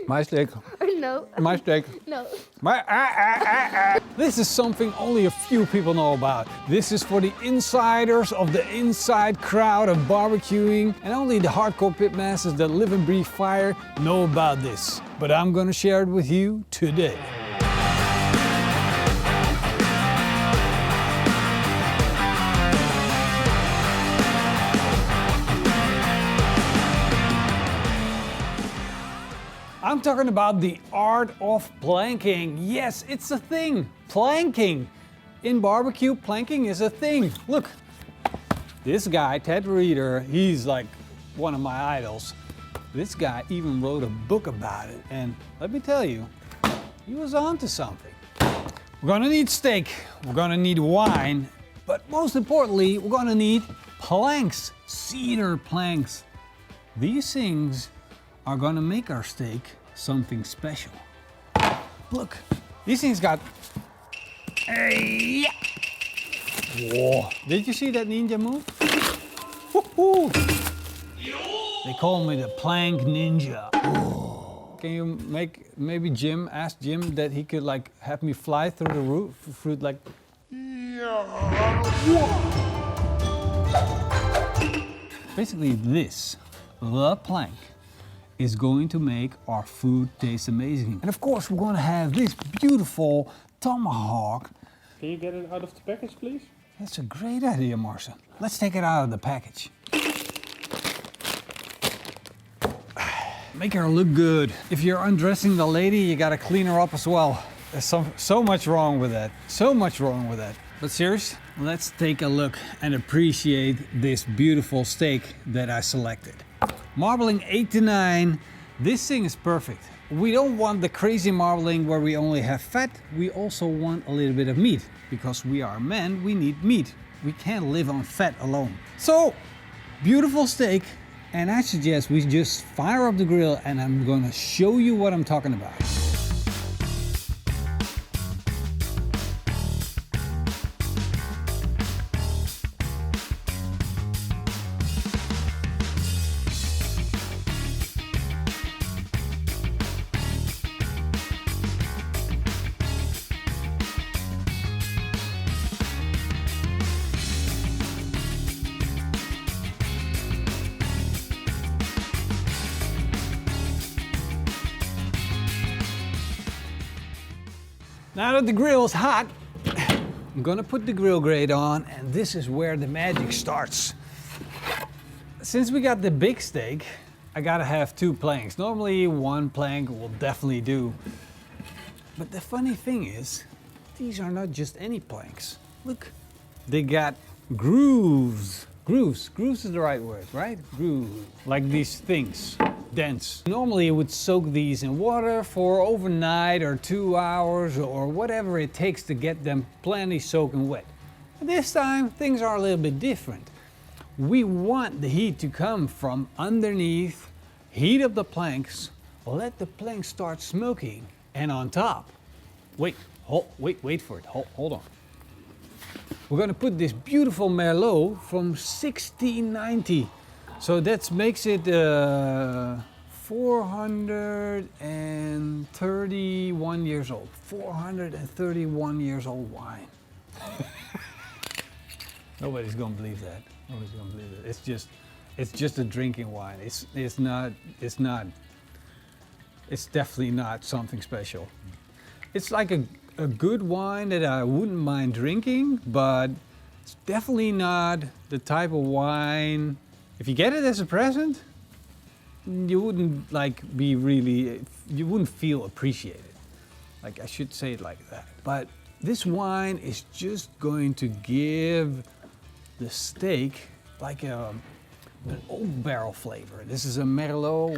My steak. No. My steak. No. This is something only a few people know about. This is for the insiders of the inside crowd of barbecuing, and only the hardcore pitmasters that live and breathe fire know about this. But I'm gonna share it with you today. I'm talking about the art of planking. Yes, it's a thing. Planking. In barbecue, planking is a thing. Look, this guy, Ted Reeder, he's like one of my idols. This guy even wrote a book about it. And let me tell you, he was onto something. We're gonna need steak, we're gonna need wine, but most importantly, we're gonna need planks, cedar planks. These things are gonna make our steak something special. Look, these things got... Hey! Whoa. Did you see that ninja move? Woohoo! They call me the plank ninja. Whoa. Can you maybe ask Jim that he could like have me fly through the roof, fruit like... Basically this, the plank, is going to make our food taste amazing. And of course we're gonna have this beautiful tomahawk. Can you get it out of the package, please? That's a great idea, Marcel. Let's take it out of the package. Make her look good. If you're undressing the lady, you gotta clean her up as well. There's so much wrong with that. So much wrong with that. But seriously, let's take a look and appreciate this beautiful steak that I selected. Marbling 8 to 9, this thing is perfect. We don't want the crazy marbling where we only have fat. We also want a little bit of meat. Because we are men, we need meat. We can't live on fat alone. So, beautiful steak. And I suggest we just fire up the grill and I'm gonna show you what I'm talking about. Now that the grill is hot, I'm gonna put the grill grate on, and this is where the magic starts. Since we got the big steak, I gotta have 2 planks. Normally 1 plank will definitely do. But the funny thing is, these are not just any planks. Look, they got grooves. Grooves is the right word, right? Grooves, like these things. Dense. Normally you would soak these in water for overnight or 2 hours or whatever it takes to get them plenty soaking wet. But this time things are a little bit different. We want the heat to come from underneath, heat up the planks, let the planks start smoking, and on top, wait for it, hold on. We're gonna put this beautiful Merlot from 1690. So that makes it 431 years old. 431 years old wine. Nobody's gonna believe that. Nobody's gonna believe it. It's just a drinking wine. It's definitely not something special. It's like a good wine that I wouldn't mind drinking, but it's definitely not the type of wine. If you get it as a present, you wouldn't you wouldn't feel appreciated. Like, I should say it like that. But this wine is just going to give the steak like an oak barrel flavor. This is a Merlot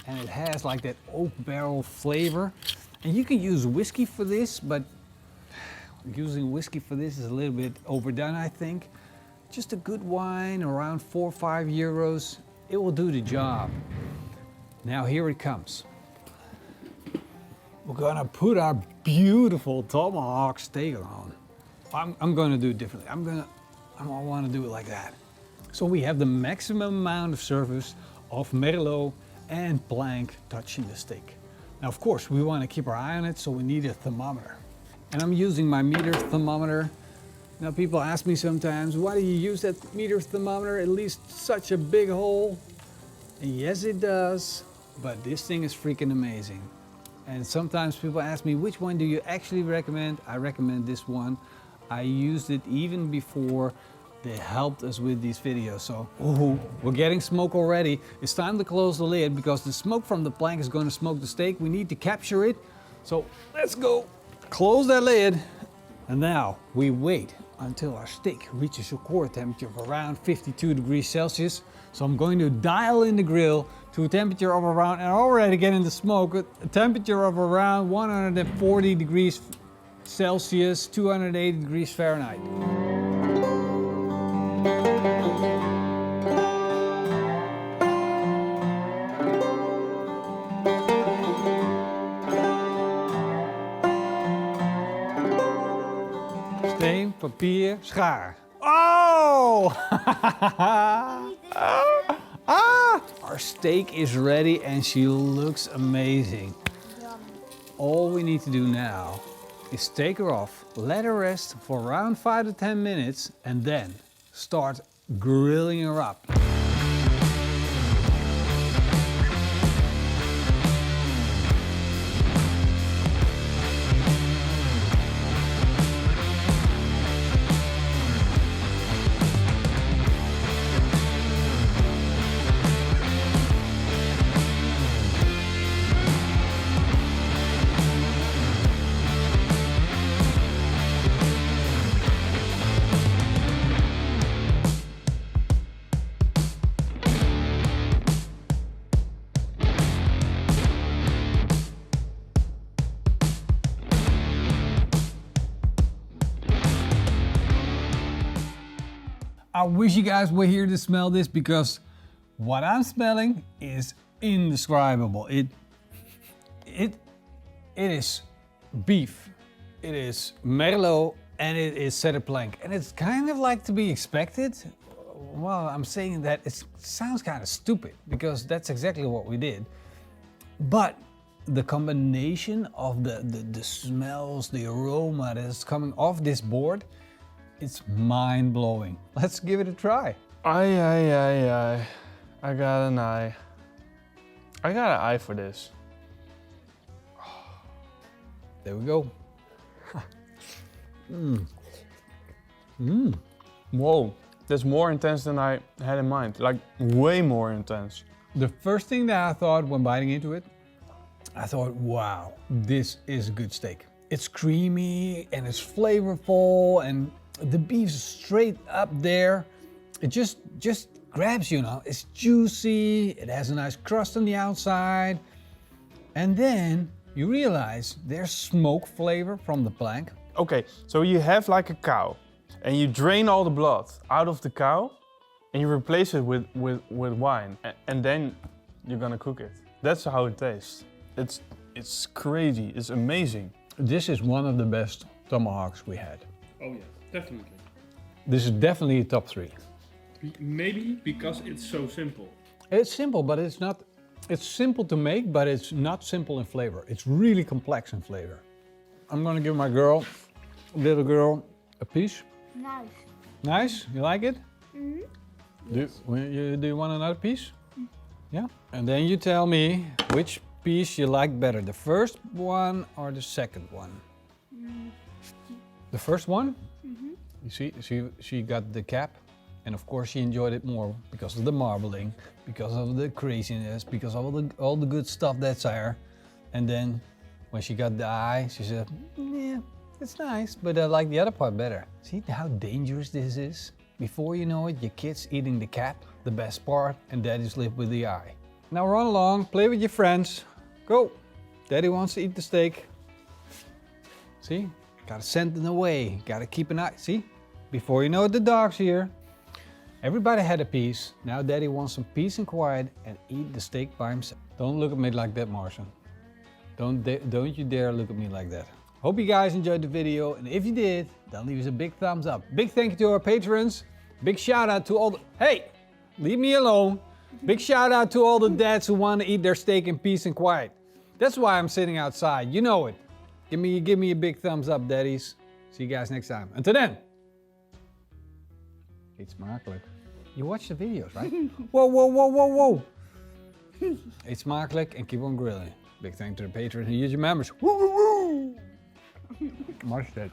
and it has like that oak barrel flavor. And you can use whiskey for this, but using whiskey for this is a little bit overdone, I think. Just a good wine, around 4 or 5 euros, it will do the job. Now here it comes. We're gonna put our beautiful tomahawk steak on. I'm gonna do it differently. I wanna do it like that. So we have the maximum amount of surface of Merlot and plank touching the steak. Now, of course, we want to keep our eye on it, so we need a thermometer. And I'm using my meter thermometer. Now, people ask me sometimes, why do you use that meter thermometer? It leaves such a big hole. And yes, it does, but this thing is freaking amazing. And sometimes people ask me, which one do you actually recommend? I recommend this one. I used it even before they helped us with these videos. So, ooh, we're getting smoke already. It's time to close the lid because the smoke from the plank is going to smoke the steak. We need to capture it. So let's go. Close that lid. And now we wait until our steak reaches a core temperature of around 52 degrees Celsius. So I'm going to dial in the grill to a temperature of around, and already getting the smoke, a temperature of around 140 degrees Celsius, 280 degrees Fahrenheit. Steen, papier, schaar. Oh! Our steak is ready and she looks amazing. All we need to do now is take her off, let her rest for around 5 to 10 minutes, and then start grilling her up. I wish you guys were here to smell this because what I'm smelling is indescribable. It is beef, it is merlot, and it is cedar plank. And it's kind of like to be expected. Well, I'm saying that it sounds kind of stupid because that's exactly what we did. But the combination of the smells, the aroma that is coming off this board, it's mind-blowing. Let's give it a try. I got an eye. I got an eye for this. There we go. Whoa, that's more intense than I had in mind. Like, way more intense. The first thing that I thought when biting into it, I thought, wow, this is a good steak. It's creamy and it's flavorful and the beef's straight up there. It just grabs you now. It's juicy, it has a nice crust on the outside. And then you realize there's smoke flavor from the plank. Okay, so you have like a cow and you drain all the blood out of the cow and you replace it with wine. And then you're gonna cook it. That's how it tastes. It's crazy, it's amazing. This is one of the best tomahawks we had. Oh yeah, definitely. This is definitely a top 3. Maybe because it's so simple. It's simple, but it's not. It's simple to make, but it's not simple in flavor. It's really complex in flavor. I'm gonna give my little girl, a piece. Nice. Nice? You like it? Mm-hmm. Do you want another piece? Yeah. And then you tell me which piece you like better, the first one or the second one? The first one? You see, she got the cap, and of course she enjoyed it more because of the marbling, because of the craziness, because of all the good stuff that's there. And then when she got the eye, she said, yeah, it's nice, but I like the other part better. See how dangerous this is? Before you know it, your kid's eating the cap, the best part, and daddy's left with the eye. Now run along, play with your friends. Go. Daddy wants to eat the steak. See? Gotta send it away. Gotta keep an eye. See? Before you know it, the dog's here. Everybody had a piece. Now Daddy wants some peace and quiet and eat the steak by himself. Don't look at me like that, Martian. Don't you dare look at me like that. Hope you guys enjoyed the video, and if you did, then leave us a big thumbs up. Big thank you to our patrons. Big shout out to all the... Hey! Leave me alone. Big shout out to all the dads who want to eat their steak in peace and quiet. That's why I'm sitting outside. You know it. Give me a big thumbs up, daddies. See you guys next time. Until then. Eet smakelijk. You watch the videos, right? Whoa, whoa, whoa, whoa, whoa. Eat smakelijk and keep on grilling. Big thank to the patrons and YouTube members. Woo, woo, woo. Mustard.